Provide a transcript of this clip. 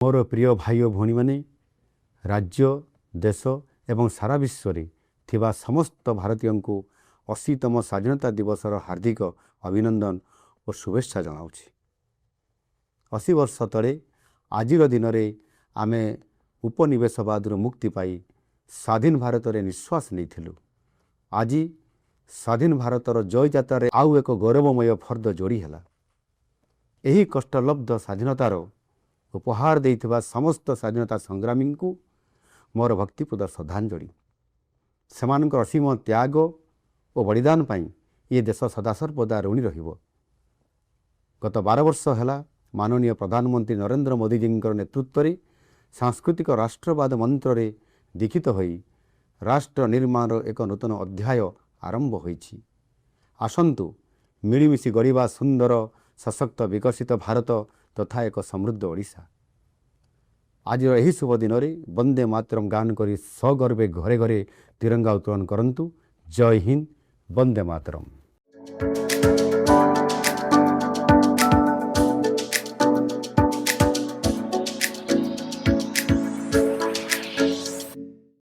मोर प्रिय भाई और भौणी माने राज्य देश एवं सारा विश्व रे थिबा समस्त भारतीय को 80तम स्वाधीनता दिवसर हार्दिक अभिनंदन और शुभेच्छा जनाऊँगी। 80 वर्ष तले आजिर दिन में आम उपनिवेशवाद मुक्ति पाई स्वाधीन भारत में निश्वास नहीं। आज स्वाधीन भारतर जय यात्रा आउ एक गौरवमय फर्द जोड़ी है। यही कष्टलब्ध स्वाधीनतार उपहार देइथिबा समस्त स्वाधीनता संग्रामी को मोर भक्तिपूर्ण श्रद्धांजलि। सेमानकर असीम त्याग और बलिदान पाई ये देश सदासर्वदा ऋणी रहिबो। गत 12 वर्ष है माननीय प्रधानमंत्री नरेंद्र मोदी जी नेतृत्व में सांस्कृतिक राष्ट्रवाद मंत्र रे दीक्षित होई राष्ट्र निर्माण एक नूतन अध्याय आरंभ होईछि। आसंतु मिलीमिशि गढ़िबा सुंदर सशक्त विकसित भारत तथा एक समृद्ध ओडिशा। आज यही शुभ दिन में वंदे मातरम गान करी सगर्वे घरे घरे तिरंगा उत्तोलन करंतु। जय हिंद, वंदे मातरम।